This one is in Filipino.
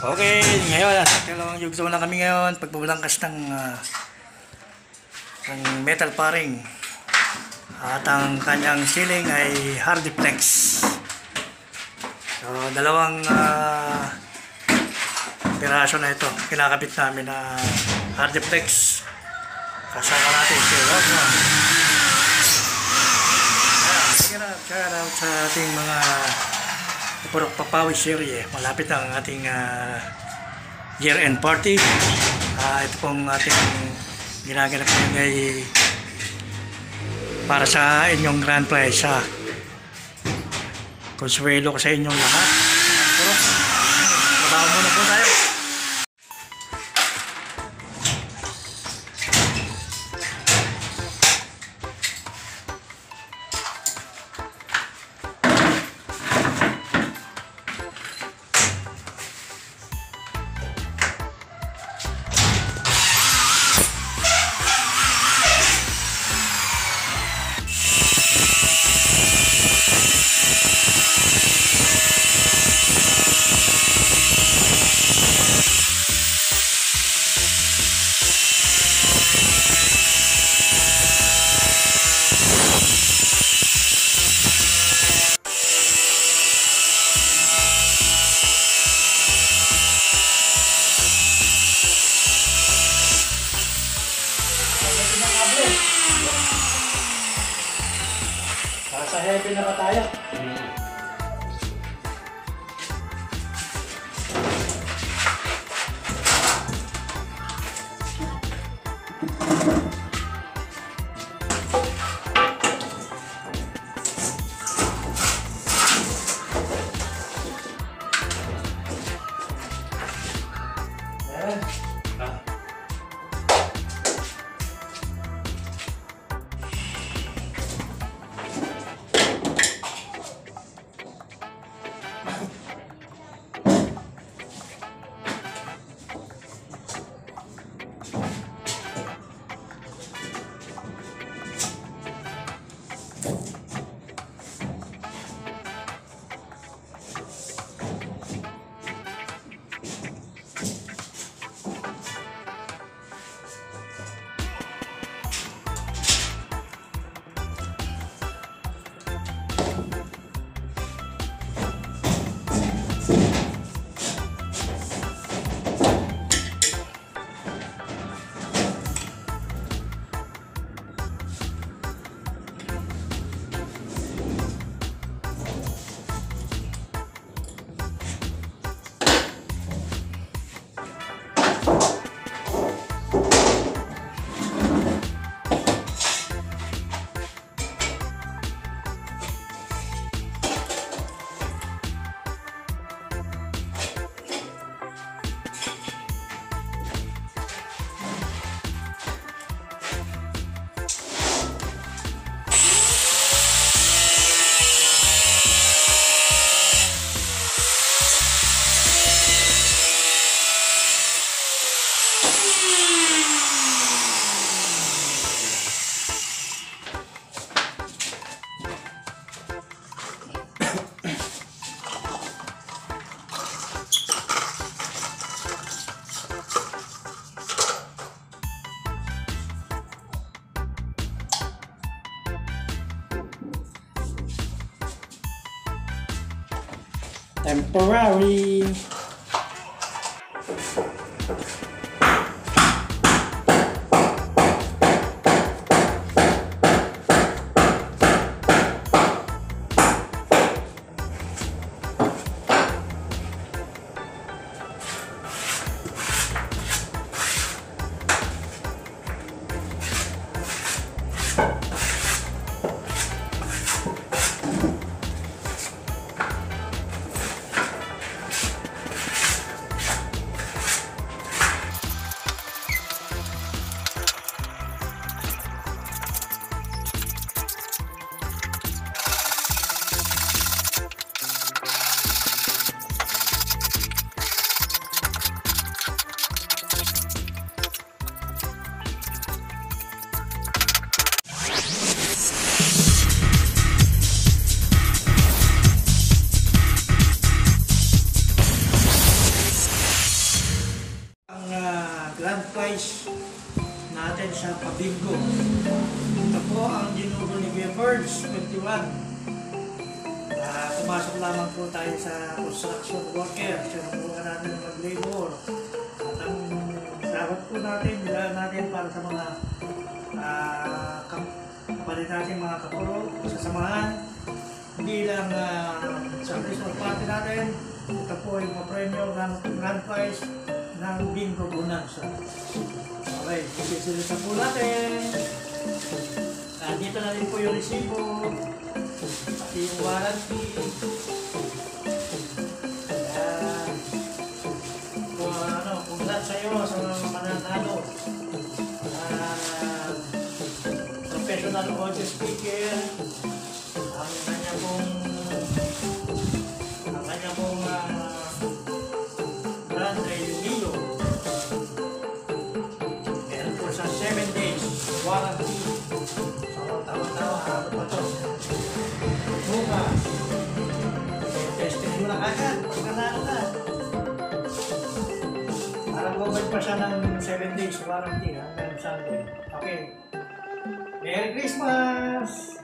Okay, ngayon nasa dalawang yugto na kami ngayon pagbubulangkas ng metal paring at ang kanyang ceiling ay Hardiplex. So dalawang piraso na ito kinakabit namin na Hardiplex. Kasama natin si Rodman. Shout out sa ating mga Purok Papawis series. Malapit ang ating year-end party. Ito pong ating ginaganap ngayon ay para sa inyong grand prize. Konsuelo ko sa inyong lahat. Pero, mabaho muna po tayo. Sa heavy na ba tayo? Temporary. natin sa pabingo. Ito po ang ginugo ni Kuya Birds, 21. Pumasok lamang po tayo sa construction worker. Sinubukan natin mag-labor. At ang sahod po natin, nilaan natin para sa mga kapalit natin mga kapuro, sa samahan. Hindi lang sa Christmas party natin, ito po yung mga premyo grand prize ng Bingo Bonanza. Okay, sisilisan po natin. Dito na rin po yung resibo, pati yung warranty. Congrats sa iyo sa mga mananalo. Professional audio speaker. Ang kanya pong brand ay Lumio. Meron po sa 7 days warranty. So, tawa-tawa, ano pa to? Buka. Testing mo na agad. Pagkanalo na. Parang covered pa siya ng 7 days warranty hanggang Sunday. Okay. Merry Christmas!